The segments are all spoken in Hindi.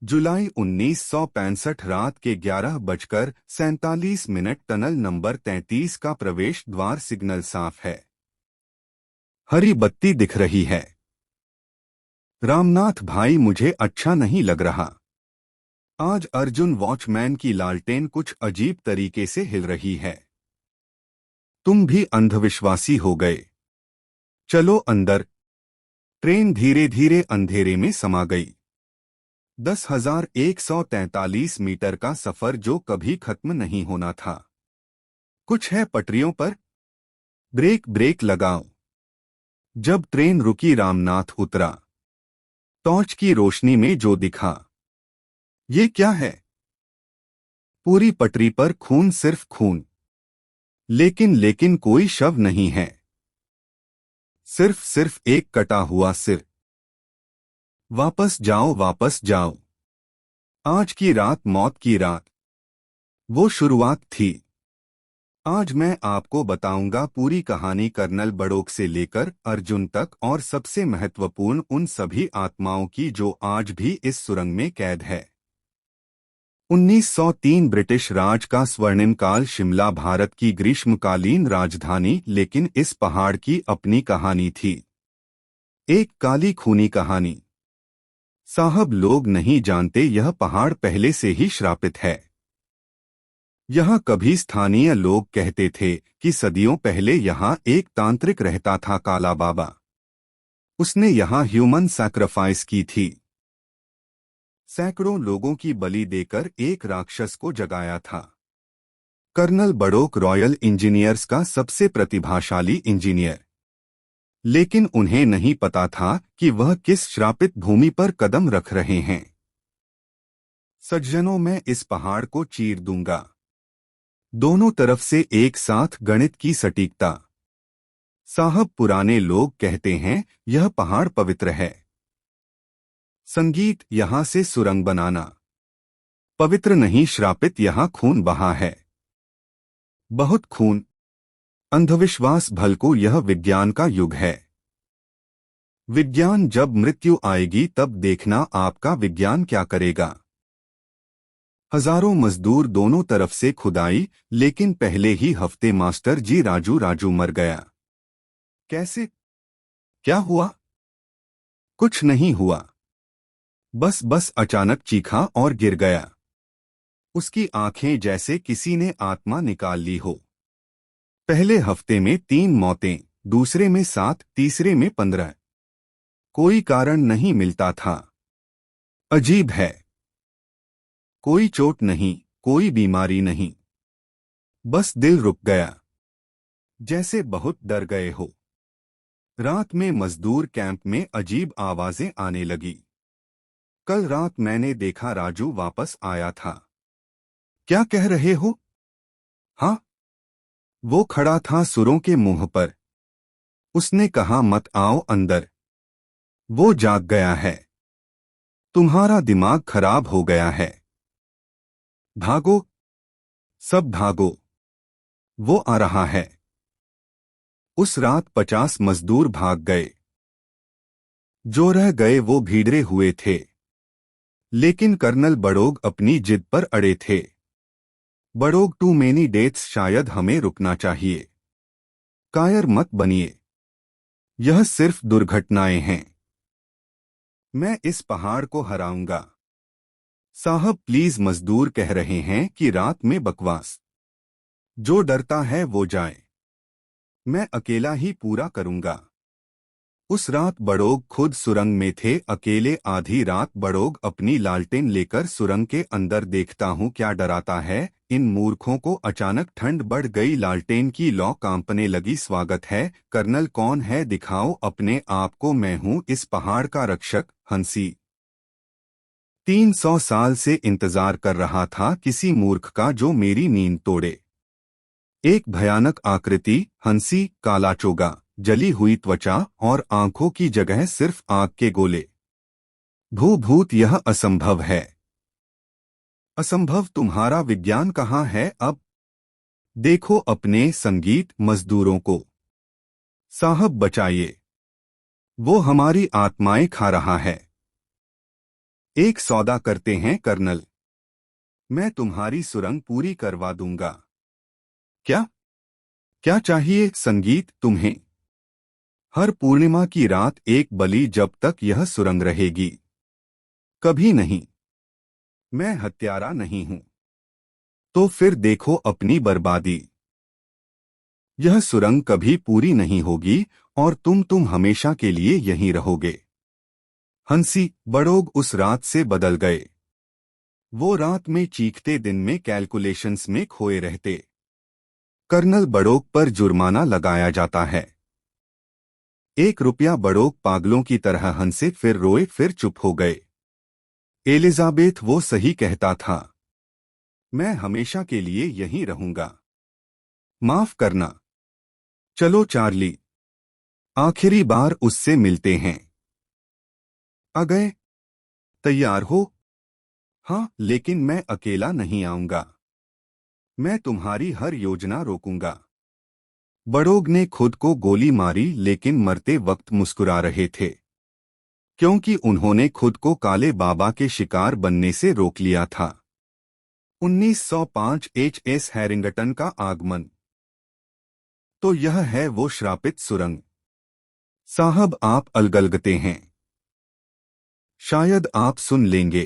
जुलाई 1965 रात के 11:47 टनल नंबर 33 का प्रवेश द्वार। सिग्नल साफ है, हरी बत्ती दिख रही है। रामनाथ भाई, मुझे अच्छा नहीं लग रहा। आज अर्जुन वॉचमैन की लालटेन कुछ अजीब तरीके से हिल रही है। तुम भी अंधविश्वासी हो गए। चलो अंदर। ट्रेन धीरे धीरे अंधेरे में समा गई। 10,143 मीटर का सफर जो कभी खत्म नहीं होना था। कुछ है पटरियों पर। ब्रेक ब्रेक लगाओ। जब ट्रेन रुकी, रामनाथ उतरा। टॉर्च की रोशनी में जो दिखा, ये क्या है? पूरी पटरी पर खून, सिर्फ खून। लेकिन कोई शव नहीं है। सिर्फ एक कटा हुआ सिर। वापस जाओ, वापस जाओ। आज की रात मौत की रात। वो शुरुआत थी। आज मैं आपको बताऊंगा पूरी कहानी, कर्नल बड़ोक से लेकर अर्जुन तक, और सबसे महत्वपूर्ण उन सभी आत्माओं की जो आज भी इस सुरंग में कैद है। 1903 ब्रिटिश राज का स्वर्णिम काल। शिमला भारत की ग्रीष्मकालीन राजधानी, लेकिन इस पहाड़ की अपनी कहानी थी। एक काली खूनी कहानी। साहब, लोग नहीं जानते यह पहाड़ पहले से ही श्रापित है। यहाँ कभी स्थानीय लोग कहते थे कि सदियों पहले यहाँ एक तांत्रिक रहता था, काला बाबा। उसने यहाँ ह्यूमन सैक्रिफाइस की थी। सैकड़ों लोगों की बलि देकर एक राक्षस को जगाया था। कर्नल बड़ोक रॉयल इंजीनियर्स का सबसे प्रतिभाशाली इंजीनियर। लेकिन उन्हें नहीं पता था कि वह किस श्रापित भूमि पर कदम रख रहे हैं। सज्जनों, मैं इस पहाड़ को चीर दूंगा। दोनों तरफ से एक साथ, गणित की सटीकता। साहब, पुराने लोग कहते हैं यह पहाड़ पवित्र है। संगीत, यहां से सुरंग बनाना। पवित्र नहीं, श्रापित। यहां खून बहा है, बहुत खून। अंधविश्वास भलको, यह विज्ञान का युग है। विज्ञान, जब मृत्यु आएगी तब देखना आपका विज्ञान क्या करेगा। हजारों मजदूर दोनों तरफ से खुदाई, लेकिन पहले ही हफ्ते मास्टर जी राजू मर गया। कैसे? क्या हुआ? कुछ नहीं हुआ। बस अचानक चीखा और गिर गया। उसकी आंखें जैसे किसी ने आत्मा निकाल ली हो। पहले हफ्ते में 3 मौतें, दूसरे में 7, तीसरे में 15। कोई कारण नहीं मिलता था। अजीब है। कोई चोट नहीं, कोई बीमारी नहीं। बस दिल रुक गया, जैसे बहुत डर गए हो। रात में मजदूर कैंप में अजीब आवाजें आने लगी। कल रात मैंने देखा, राजू वापस आया था। क्या कह रहे हो? हाँ। वो खड़ा था सुरों के मुंह पर। उसने कहा, मत आओ अंदर। वो जाग गया है। तुम्हारा दिमाग खराब हो गया है। भागो, सब भागो। वो आ रहा है। उस रात 50 मजदूर भाग गए। जो रह गए वो भीड़े हुए थे। लेकिन कर्नल बड़ोग अपनी जिद पर अड़े थे। बड़ोग, टू मेनी डेथ्स, शायद हमें रुकना चाहिए। कायर मत बनिए, यह सिर्फ दुर्घटनाएं हैं। मैं इस पहाड़ को हराऊंगा। साहब प्लीज, मजदूर कह रहे हैं कि रात में बकवास। जो डरता है वो जाए। मैं अकेला ही पूरा करूंगा। उस रात बड़ोग खुद सुरंग में थे, अकेले। आधी रात बड़ोग अपनी लालटेन लेकर सुरंग के अंदर। देखता हूँ क्या डराता है इन मूर्खों को। अचानक ठंड बढ़ गई, लालटेन की लौ कांपने लगी। स्वागत है कर्नल, कौन है? दिखाओ अपने आप को। मैं हूँ इस पहाड़ का रक्षक, हंसी। 300 साल से इंतजार कर रहा था किसी मूर्ख का जो मेरी नींद तोड़े। एक भयानक आकृति, हंसी, काला चोगा, जली हुई त्वचा और आंखों की जगह सिर्फ आग के गोले। भूत, यह असंभव है। असंभव? तुम्हारा विज्ञान कहाँ है अब? देखो अपने संगीत मजदूरों को। साहब बचाइए, वो हमारी आत्माएं खा रहा है। एक सौदा करते हैं कर्नल। मैं तुम्हारी सुरंग पूरी करवा दूंगा। क्या क्या चाहिए संगीत तुम्हें? हर पूर्णिमा की रात एक बलि जब तक यह सुरंग रहेगी। कभी नहीं। मैं हत्यारा नहीं हूं। तो फिर देखो अपनी बर्बादी। यह सुरंग कभी पूरी नहीं होगी और तुम हमेशा के लिए यहीं रहोगे। हंसी बड़ोग उस रात से बदल गए। वो रात में चीखते, दिन में कैलकुलेशंस में खोए रहते। कर्नल बड़ोग पर जुर्माना लगाया जाता है। 1 रुपया। बड़ोग पागलों की तरह हंसे, फिर रोए, फिर चुप हो गए। एलिजाबेथ, वो सही कहता था। मैं हमेशा के लिए यहीं रहूंगा। माफ करना। चलो चार्ली, आखिरी बार उससे मिलते हैं। आ गए? तैयार हो? हाँ, लेकिन मैं अकेला नहीं आऊंगा। मैं तुम्हारी हर योजना रोकूंगा। बड़ोग ने खुद को गोली मारी, लेकिन मरते वक्त मुस्कुरा रहे थे, क्योंकि उन्होंने खुद को काले बाबा के शिकार बनने से रोक लिया था। 1905 एचएस हैरिंगटन का आगमन। तो यह है वो श्रापित सुरंग। साहब, आप अलगलगते हैं। शायद आप सुन लेंगे।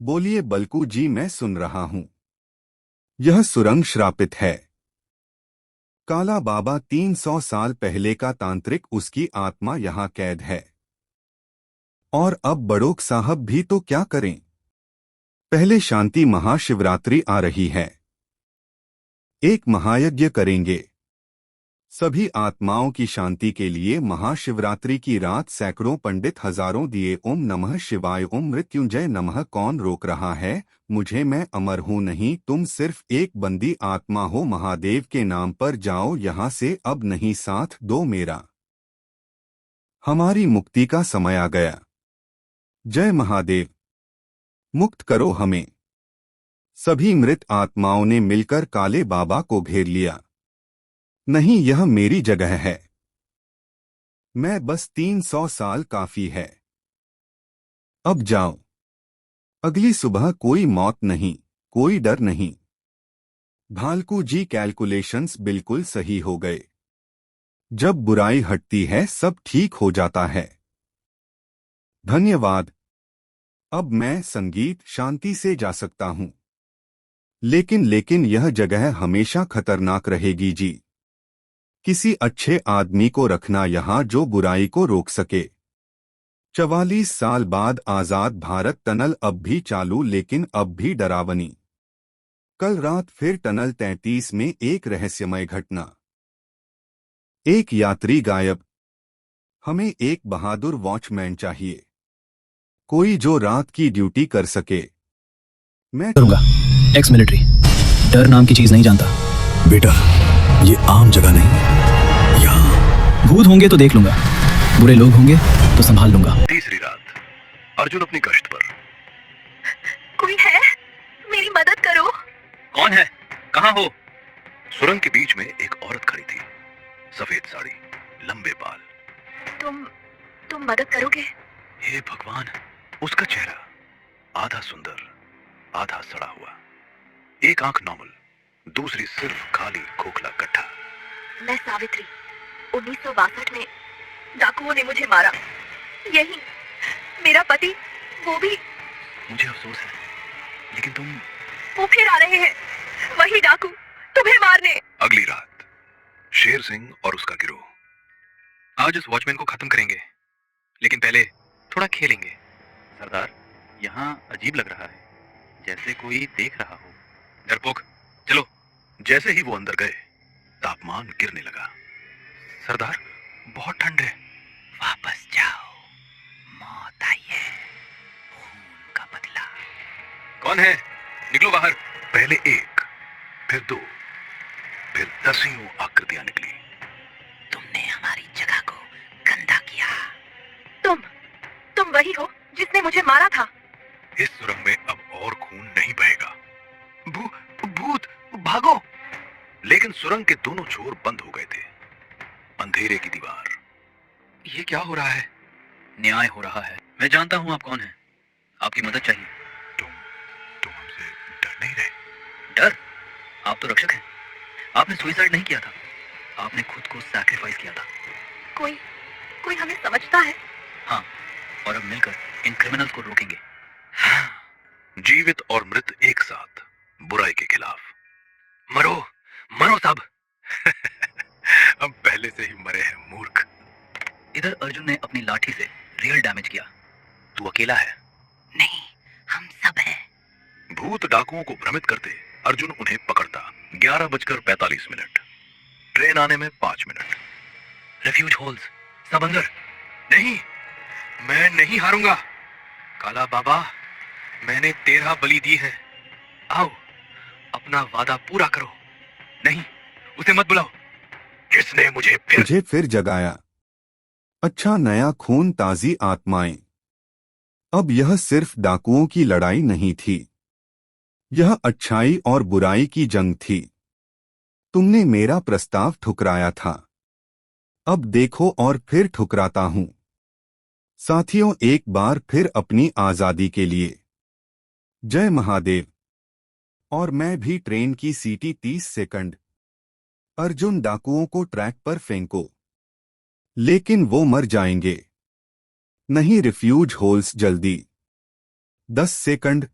बोलिए बल्कू जी, मैं सुन रहा हूं। यह सुरंग श्रापित है। काला बाबा 300 साल पहले का तांत्रिक, उसकी आत्मा यहाँ कैद है। और अब बड़ोक साहब भी तो क्या करें? पहले शांति महाशिवरात्रि आ रही है। एक महायज्ञ करेंगे सभी आत्माओं की शांति के लिए। महाशिवरात्रि की रात सैकड़ों पंडित, हजारों दिए। ओम नमः शिवाय, ओम मृत्युंजय नमः। कौन रोक रहा है मुझे? मैं अमर हूं नहीं, तुम सिर्फ एक बंदी आत्मा हो। महादेव के नाम पर जाओ यहां से, अब नहीं साथ दो मेरा। हमारी मुक्ति का समय आ गया। जय महादेव, मुक्त करो हमें। सभी मृत आत्माओं ने मिलकर काले बाबा को घेर लिया। नहीं, यह मेरी जगह है। मैं बस 300 साल काफी है। अब जाओ। अगली सुबह कोई मौत नहीं, कोई डर नहीं। भालकू जी, कैलकुलेशंस बिल्कुल सही हो गए। जब बुराई हटती है सब ठीक हो जाता है। धन्यवाद। अब मैं संगीत शांति से जा सकता हूं। लेकिन यह जगह हमेशा खतरनाक रहेगी जी। किसी अच्छे आदमी को रखना यहां जो बुराई को रोक सके। 44 साल बाद आजाद भारत। टनल अब भी चालू, लेकिन अब भी डरावनी। कल रात फिर टनल 33 में एक रहस्यमय घटना। एक यात्री गायब। हमें एक बहादुर वॉचमैन चाहिए, कोई जो रात की ड्यूटी कर सके। मैं करूंगा। एक्स मिलिट्री, डर नाम की चीज नहीं जानता। बेटा, ये आम जगह नहीं, यहाँ भूत होंगे तो देख लूंगा, बुरे लोग होंगे तो संभाल लूंगा। तीसरी रात, अर्जुन अपनी गश्त पर। कोई है? मेरी मदद करो। कौन है? कहाँ हो? सुरंग के बीच में एक औरत खड़ी थी, सफेद साड़ी, लंबे बाल। तुम मदद करोगे? हे भगवान, उसका चेहरा आधा सुंदर, आधा सड़ा हुआ। एक आंख नॉर्मल, दूसरी सिर्फ खाली खोखला गड्ढा। मैं सावित्री। 1962 में डाकुओं ने मुझे मारा। यही मेरा पति, वो भी। मुझे अफसोस है, लेकिन तुम। वो फिर आ रहे हैं, वही डाकू, तुम्हें मारने। अगली रात, शेर सिंह और उसका गिरोह। आज इस वॉचमैन को खत्म करेंगे, लेकिन पहले थोड़ा खेलेंगे। सरदार, यहाँ अजीब लग रहा है, जैसे कोई देख रहा हो। डरपोक, चलो। जैसे ही वो अंदर गए, तापमान गिरने लगा। सरदार, बहुत ठंड है। वापस जाओ, मौत आई है, खून का बदला। कौन है? निकलो बाहर। पहले एक, फिर दो, फिर दसियों आकृतियां निकली। तुमने हमारी जगह को गंदा किया। तुम वही हो जिसने मुझे मारा था। इस सुरंग में अब और खून नहीं बहेगा। भूत, भागो! लेकिन सुरंग के दोनों छोर बंद हो गए थे। अंधेरे की दीवार। ये क्या हो रहा है? न्याय हो रहा है। मैं जानता हूँ आप कौन हैं। आपकी मदद चाहिए। तुम हमसे डर नहीं रहे? डर? आप तो रक्षक हैं। आपने सुसाइड नहीं किया था, आपने खुद को सैक्रिफाइस किया था। कोई कोई हमें समझता है। हाँ, और अब मिलकर इन क्रिमिनल्स को रोकेंगे। जीवित और मृत एक साथ बुराई के खिलाफ। मरो मरो सब। हम पहले से ही मरे हैं मूर्ख। इधर अर्जुन ने अपनी लाठी से रियल डैमेज किया। तू अकेला है? नहीं, हम सब हैं। भूत डाकुओं को भ्रमित करते अर्जुन उन्हें पकड़ता। 11:45। ट्रेन आने में 5 मिनट। रेफ्यूज होल्स, सब अंदर। नहीं, मैं नहीं हारूंगा। काला बाबा, मैंने 13 बलि दी है। आओ, अपना वादा पूरा करो। नहीं, उसे मत बुलाओ। किसने मुझे फिर जगाया? अच्छा, नया खून, ताजी आत्माएं। अब यह सिर्फ डाकुओं की लड़ाई नहीं थी, यह अच्छाई और बुराई की जंग थी। तुमने मेरा प्रस्ताव ठुकराया था, अब देखो और फिर ठुकराता हूं। साथियों, एक बार फिर अपनी आजादी के लिए जय महादेव। और मैं भी ट्रेन की सीटी 30 सेकंड। अर्जुन, डाकुओं को ट्रैक पर फेंको, लेकिन वो मर जाएंगे। नहीं, रिफ्यूज होल्स जल्दी। 10 सेकंड।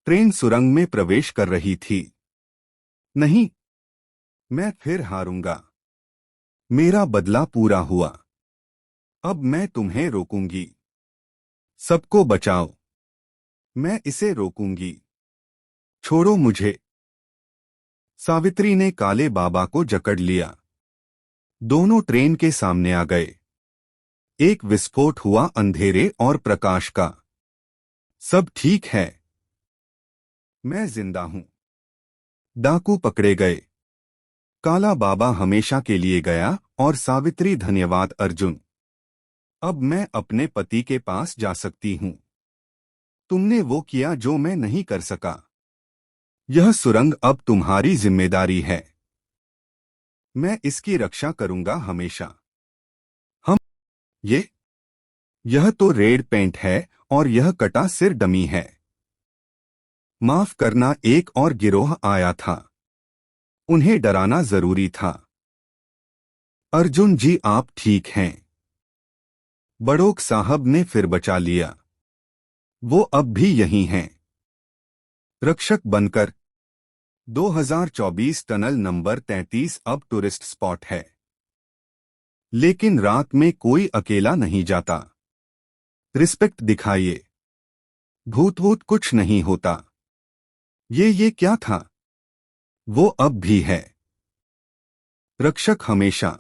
ट्रेन सुरंग में प्रवेश कर रही थी। नहीं, मैं फिर हारूंगा। मेरा बदला पूरा हुआ। अब मैं तुम्हें रोकूंगी। सबको बचाओ, मैं इसे रोकूंगी। छोड़ो मुझे। सावित्री ने काले बाबा को जकड़ लिया। दोनों ट्रेन के सामने आ गए। एक विस्फोट हुआ, अंधेरे और प्रकाश का। सब ठीक है, मैं जिंदा हूं। डाकू पकड़े गए। काला बाबा हमेशा के लिए गया और सावित्री, धन्यवाद अर्जुन। अब मैं अपने पति के पास जा सकती हूं। तुमने वो किया जो मैं नहीं कर सका। यह सुरंग अब तुम्हारी जिम्मेदारी है। मैं इसकी रक्षा करूंगा हमेशा। हम यह तो रेड पेंट है और यह कटा सिर डमी है। माफ करना, एक और गिरोह आया था, उन्हें डराना जरूरी था। अर्जुन जी, आप ठीक हैं? बड़ोक साहब ने फिर बचा लिया। वो अब भी यहीं हैं, रक्षक बनकर। 2024 टनल नंबर 33 अब टूरिस्ट स्पॉट है, लेकिन रात में कोई अकेला नहीं जाता। रिस्पेक्ट दिखाइए। भूत कुछ नहीं होता। ये क्या था? वो अब भी है, रक्षक हमेशा।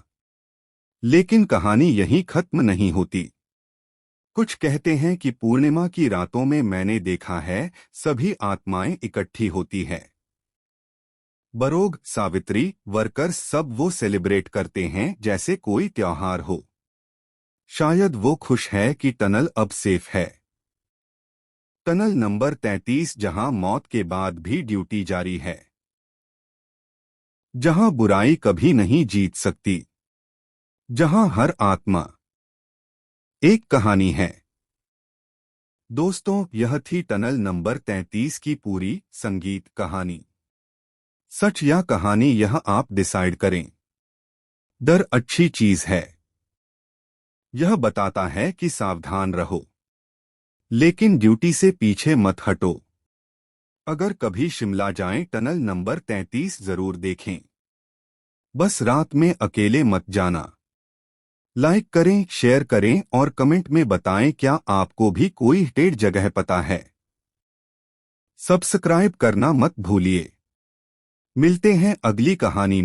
लेकिन कहानी यहीं खत्म नहीं होती। कुछ कहते हैं कि पूर्णिमा की रातों में मैंने देखा है, सभी आत्माएं इकट्ठी होती है। बरोग, सावित्री, वर्कर्स, सब वो सेलिब्रेट करते हैं जैसे कोई त्योहार हो। शायद वो खुश है कि टनल अब सेफ है। टनल नंबर 33, जहां मौत के बाद भी ड्यूटी जारी है, जहां बुराई कभी नहीं जीत सकती, जहां हर आत्मा एक कहानी है। दोस्तों, यह थी टनल नंबर 33 की पूरी संगीत कहानी। सच या कहानी, यह आप डिसाइड करें। डर अच्छी चीज है, यह बताता है कि सावधान रहो, लेकिन ड्यूटी से पीछे मत हटो। अगर कभी शिमला जाएं, टनल नंबर 33 जरूर देखें। बस रात में अकेले मत जाना। लाइक करें, शेयर करें और कमेंट में बताएं क्या आपको भी कोई हिटेड जगह पता है। सब्सक्राइब करना मत भूलिए। मिलते हैं अगली कहानी में।